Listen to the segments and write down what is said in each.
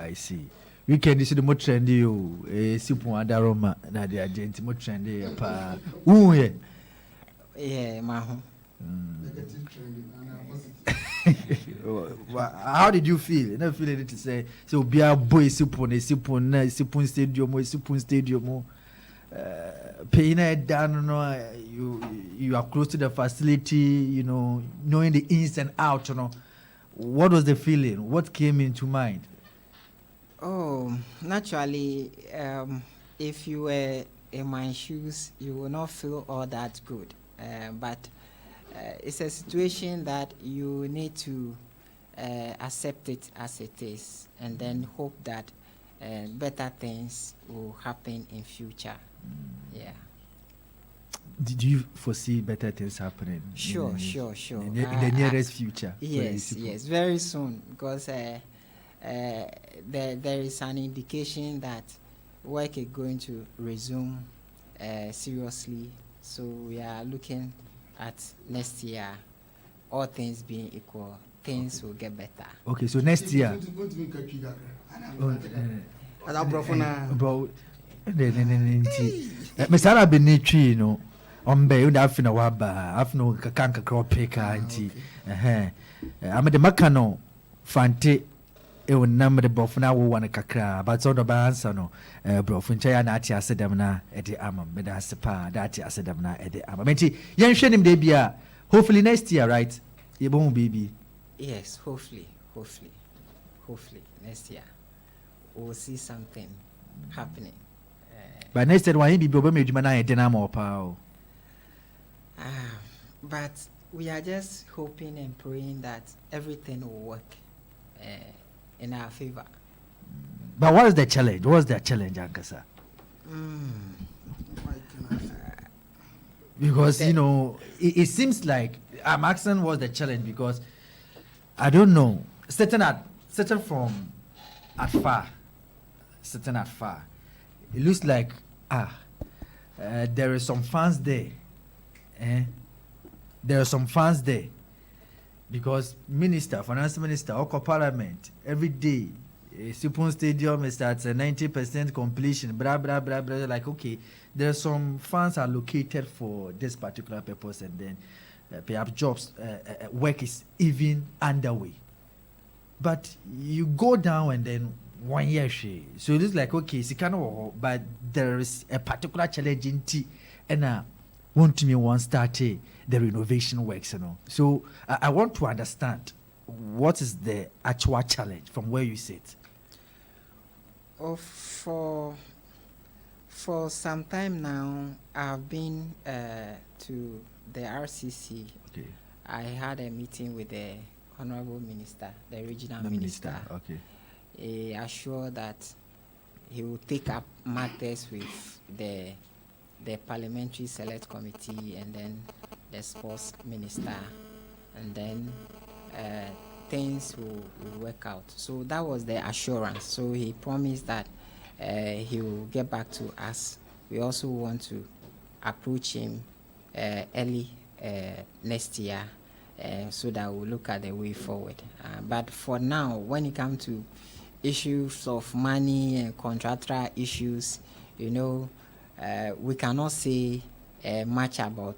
I see. Weekend is the more trendy. You Sipon Adaroma. Na the agent more trendy. Pa. Ooh yeah. Yeah, mahu. How did you feel? You never feel anything to say. So be a boy Sipon stadium. Paying it down, you are close to the facility, knowing the ins and outs, What was the feeling? What came into mind? Oh, naturally, if you were in my shoes, you will not feel all that good. But it's a situation that you need to accept it as it is, and then hope that better things will happen in future. Yeah. Did you foresee better things happening? Sure. In the nearest future? Yes, very soon, because there is an indication that work is going to resume seriously. So we are looking at next year, all things being equal, things will get better. Okay, so next year. Mesara Benichi, Ombe, you have no waba, have no kakanka cropeka, auntie. I'm the Macano, Fante, it will number the Bofana one a kakra, but so the Bansano, Brofunchaya Nati Asedamna, Eddie Amam, Medasapa, Dati Asedamna, Eddie Amamenti, young Shenim Debia, hopefully next year, right? You won't baby. Yes, hopefully, next year we'll see something happening. But next year, why be Bobamajumana Dynamo Pow? But we are just hoping and praying that everything will work in our favor. But what is the challenge? What's the challenge, Ankasa? Because, it seems like I'm asking what's the challenge because I don't know. Sitting from afar, it looks like there are some fans there. There are some fans there because finance minister, or parliament, every day, Sipon Stadium is at 90% completion, blah, blah, blah, blah. Like, okay, there are some funds allocated for this particular purpose, and then perhaps jobs, work is even underway. But you go down and then 1 year, so it looks like, okay, but there is a particular challenge in T, and want to me one start the renovation works, So I want to understand what is the actual challenge from where you sit. For some time now, I've been to the RCC. Okay. I had a meeting with the Honorable Minister, the Regional Minister. Okay. He assured that he will take up matters with the Parliamentary Select Committee and then the Sports Minister, and then things will work out. So that was the assurance. So he promised that he will get back to us. We also want to approach him early next year so that we'll look at the way forward. But for now, when it comes to issues of money and contractual issues, we cannot say much about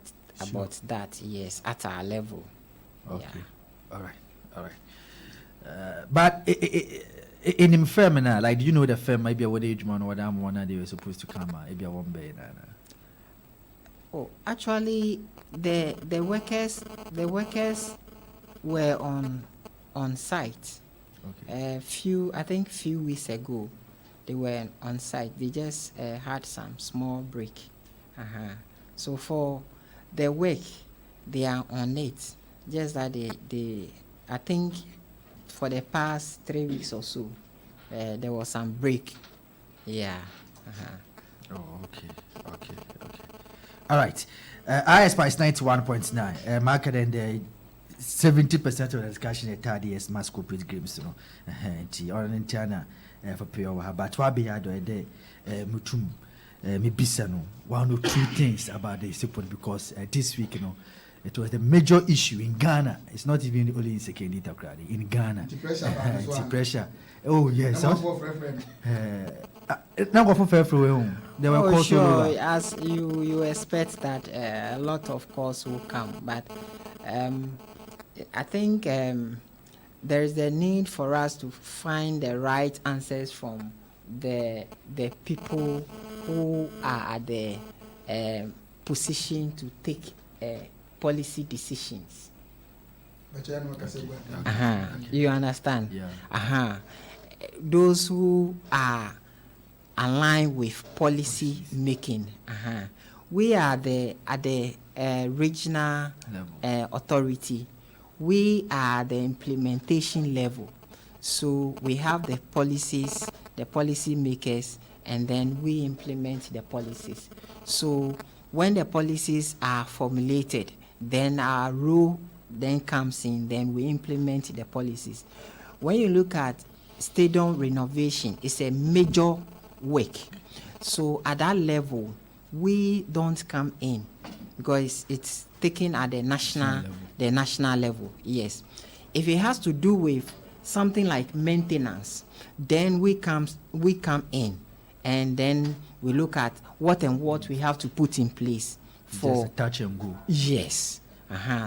that, yes, at our level. Okay. Yeah. All right. But in firm now, like, do you know the firm maybe what age man or damn one they were supposed to come maybe one bay? Oh, actually, the workers were on site. Okay. few weeks ago, they were on site. They just had some small break. So for the work, they are on it. Just that they I think for the past 3 weeks or so, there was some break. Yeah. Oh, okay. All right. ISP is 91.9. Market and 70% of the discussion at TDS mass corporate games, on Indiana for pure. But what be had a mutum, me bisano. One or two things about the support because this week, It was the major issue in Ghana. It's not even only in Sekendita Kradi, in Ghana. The pressure. Oh, yes. Now go for fair flow. They were Oh, sure. As you expect that a lot of calls will come, but I think there is the need for us to find the right answers from the people who are at the position to take policy decisions. You understand? Yeah. Those who are aligned with policy making. We are at the regional authority. We are the implementation level. So we have the policies, the policy makers, and then we implement the policies. So when the policies are formulated, then our role then comes in, then we implement the policies. When you look at stadium renovation, it's a major work. So at that level, we don't come in because it's taken at the national level. Yes. If it has to do with something like maintenance, then we come in, and then we look at what we have to put in place for just touch and go. Yes.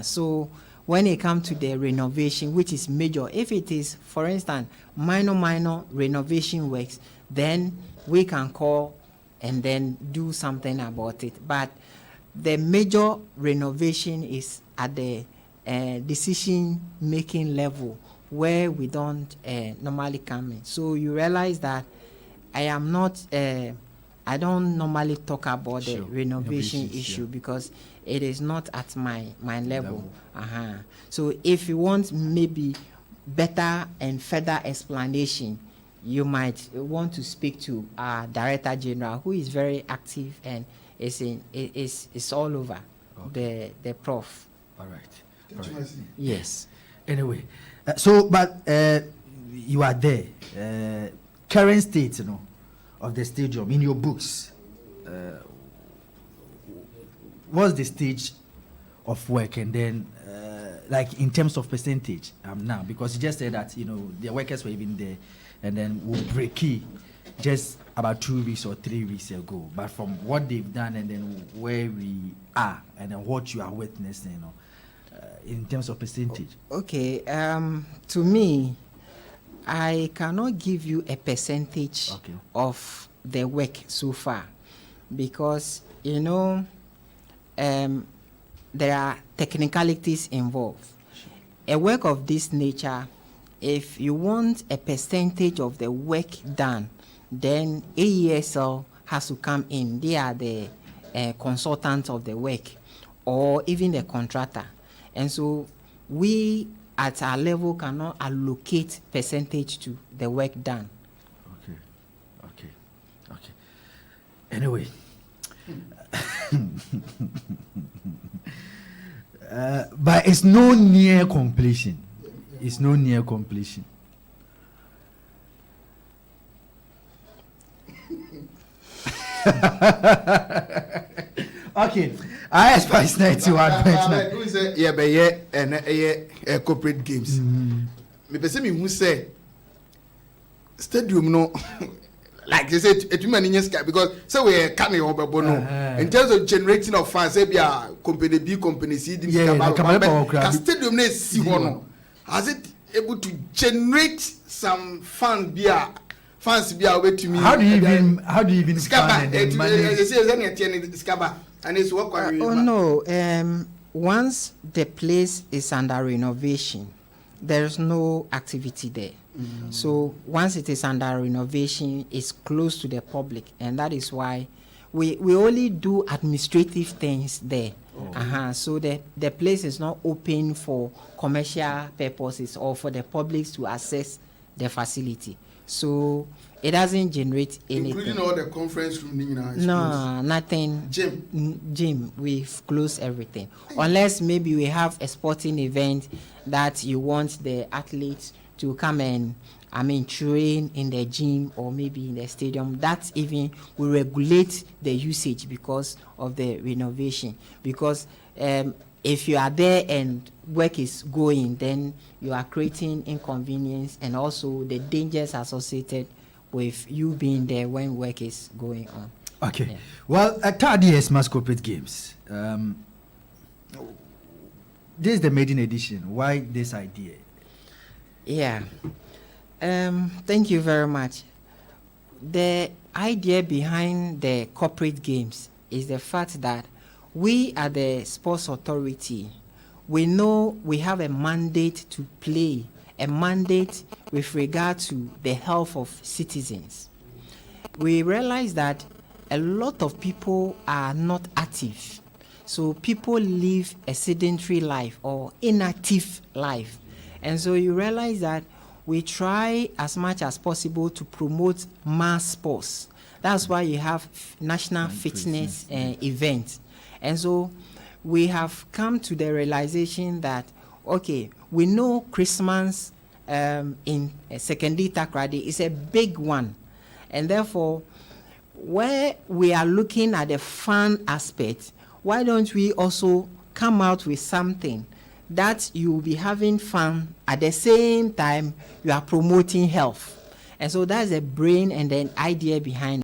So when it comes to the renovation, which is major, if it is, for instance, minor renovation works, then we can call and then do something about it. But the major renovation is at the decision-making level, where we don't normally come in. So you realize that I don't normally talk about the renovation issue because it is not at my level. So if you want maybe better and further explanation, you might want to speak to our Director General, who is very active and is all over the prof. All right. Yes. Anyway, but you are there. Current state, of the stadium in your books. What's the stage of work, and then like in terms of percentage now, because you just said that the workers were even there, and then we'll break it just about 2 weeks or 3 weeks ago. But from what they've done and then where we are and then what you are witnessing, in terms of percentage. Okay. To me, I cannot give you a percentage of the work so far, because there are technicalities involved. A work of this nature, if you want a percentage of the work done, then AESL has to come in. They are the consultants of the work, or even the contractor. And so we at our level cannot allocate percentage to the work done. Okay. Anyway. But it's no near completion. Okay. I Spice 91.9. Who say yeah, corporate games. Me person me who say stadium no like they said it many years because so we coming over no in terms of generating of fans, say be a company B, company C, stadium na see one. Has it able to generate some fans be away to me? How do you even fund and manage? No. Once the place is under renovation, there's no activity there. So once it is under renovation, it's closed to the public, and that is why we only do administrative things there. So the place is not open for commercial purposes or for the public to access the facility. So it doesn't generate anything. Including all the conference room. No, nothing. Gym. We've closed everything. Unless maybe we have a sporting event that you want the athletes to come and train in the gym or maybe in the stadium. That even will regulate the usage because of the renovation. Because if you are there and work is going, then you are creating inconvenience and also the dangers associated with you being there when work is going on. Okay. Yeah. Well, at third year's Mass Corporate Games, this is the maiden edition. Why this idea? Yeah. Thank you very much. The idea behind the corporate games is the fact that we at the Sports Authority, we know we have a mandate to play, a mandate with regard to the health of citizens. We realize that a lot of people are not active. So people live a sedentary life or inactive life. And so you realize that we try as much as possible to promote mass sports. That's why you have national fitness events. And so we have come to the realization that, okay, we know Christmas in Secondary Takrady is a big one. And therefore, where we are looking at the fun aspect, why don't we also come out with something that you will be having fun at the same time you are promoting health? And so that's the brain and the idea behind it.